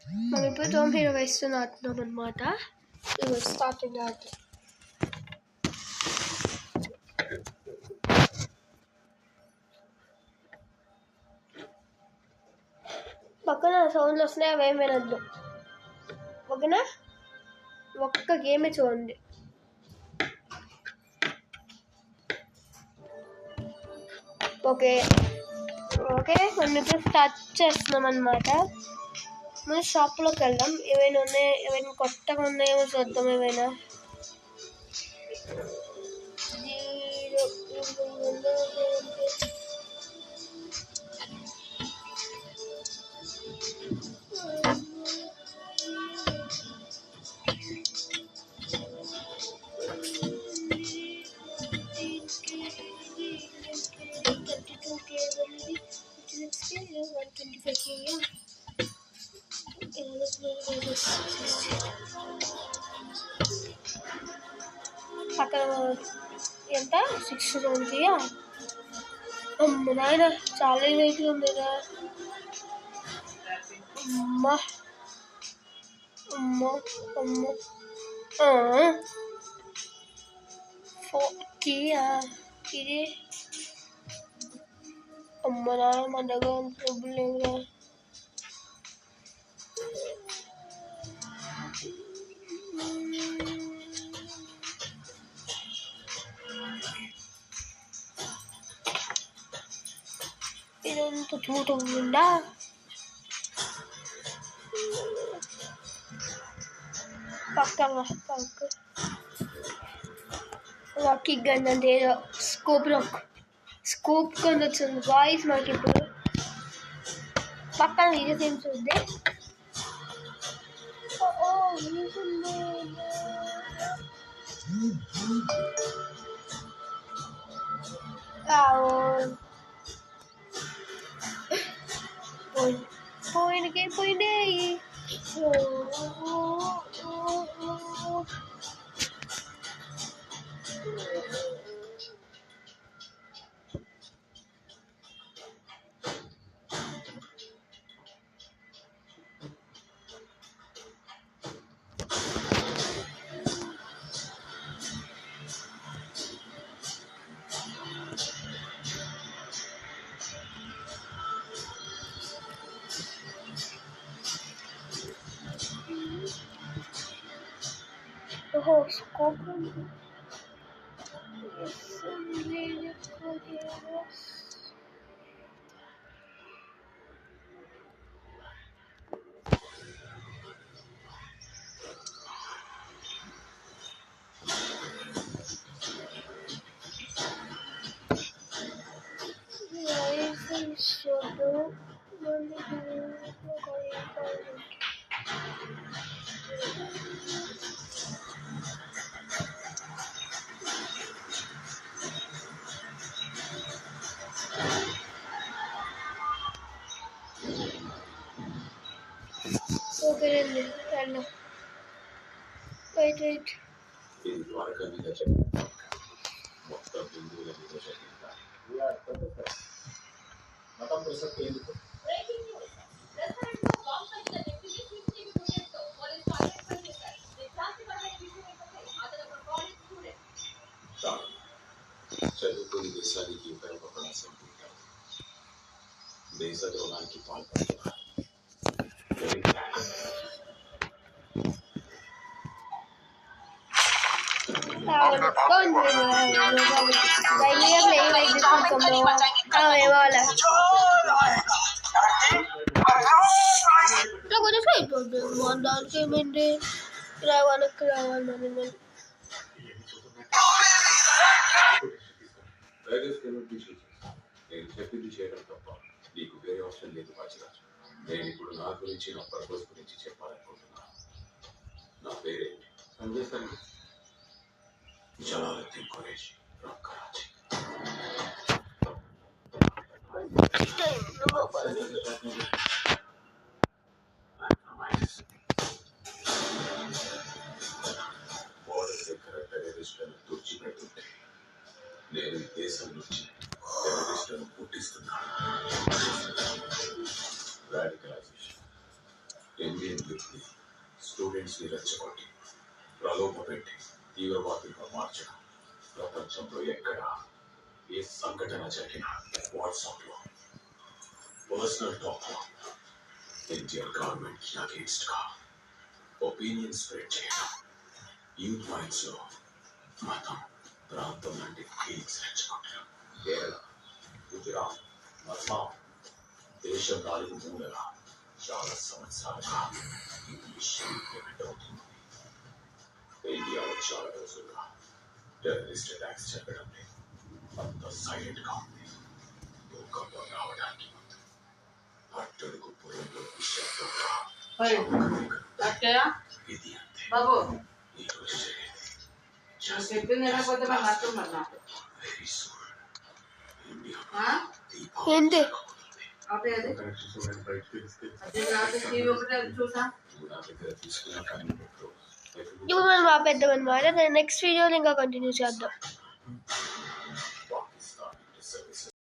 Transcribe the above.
మనం ఇప్పుడు tome hero వేస్తున్నాం అనమాట. ఇది స్టార్టింగ్ ఆట. పక్కన సౌండ్లు వస్తున్నాయి, అవేం వినద్దు ఓకేనా. ఒక్క గేమే చూడండి. ఓకే ఓకే మనం ఇప్పుడు స్టార్ట్ చేస్తున్నాం అనమాట. మనం షాప్లోకి వెళ్దాం. ఏమైనా కొత్తగా ఉన్నాయేమో చూద్దాం. ఏమైనా అక్కడ ఎంత 6 అమ్మ నాయన, చాలా రేట్లు ఉందిగా. అమ్మ అమ్మ అమ్మ 40 ఇది. అమ్మ నాయన, మన దగ్గర డబ్బులు లేవుగా. ఇదంతా చూట ఉందా. పక్క రాకీ గన్ అంటే ఏదో స్కోప్ గన్ వచ్చింది వాయిస్ మనకి. ఇప్పుడు పక్కన వీడియో ఏం చూద్దే. పోయిండే. ఓహో, స్కోప్ ఓకేనండి. వెళ్దాం. వెయిట్ చదువుకుని దేశానికి ఉపయోగపడాల్సిన దేశ ద్రోహానికి పాల్పడుతున్నారు. దానికి ఏమైంది? వెనక్కి రావాలి మనం. నేను చెప్పింది చేయడం తప్ప నీకు వేరే ఆప్షన్ లేదు బాచిరాజు. నేను ఇప్పుడు నా గురించి, నా పర్పస్ గురించి చెప్పాలనుకుంటున్నాను. నా పేరేంటి? జలాలుద్దీన్ ఖురేషీ ఫ్రమ్ కరాచీ. బోర్డర్ దగ్గర టెర్రరిస్టులను తుడిచిపెట్టుంటే నేను ఈ దేశం నుంచి టెర్రరిస్టులను పుట్టిస్తున్నాను. రాడికలైజేషన్, ఎందుకు స్టూడెంట్స్ ని రెచ్చగొట్టి ప్రలోభపెట్టి తీవ్రవాదులుగా మార్చడం ప్రపంచంలో ఎక్కడ ఏ సంఘటన జరిగినా వాట్సాప్ లో పర్సనల్ టాక్ లో ఇండియన్ గవర్నమెంట్ కి అగేన్స్ట్ గా ఒపీనియన్ స్ప్రెడ్ చేయడం యూత్ మైండ్స్ లో మతం ప్రాంతం లాంటి ఫీలింగ్స్ రెచ్చగొట్టడం కేరళ గుజరాత్ అస్సాం దేశం 4 మూలల చాలా సంవత్సరాలుగా ఈ విషయం ఇంప్లిమెంట్ అవుతుంది. ఇండియాలో చాలా రోజులుగా టెర్రరిస్ట్ అటాక్స్ జరగడం లేదు. అంత సైలెంట్ గా ఉంది. భూకంపం రావడానికి ముందు అట్టడుగు పొలంలో విషయంగా ఇది అంతే. ఈ రోజు జరిగింది వెరీ సూన్ ఇండియా ఏంటి నా దగ్గర తీసుకున్న టైం ఇప్పుడు మనం ఆపేద్దాం అనమాట. నెక్స్ట్ వీడియోని ఇంకా కంటిన్యూ చేద్దాం.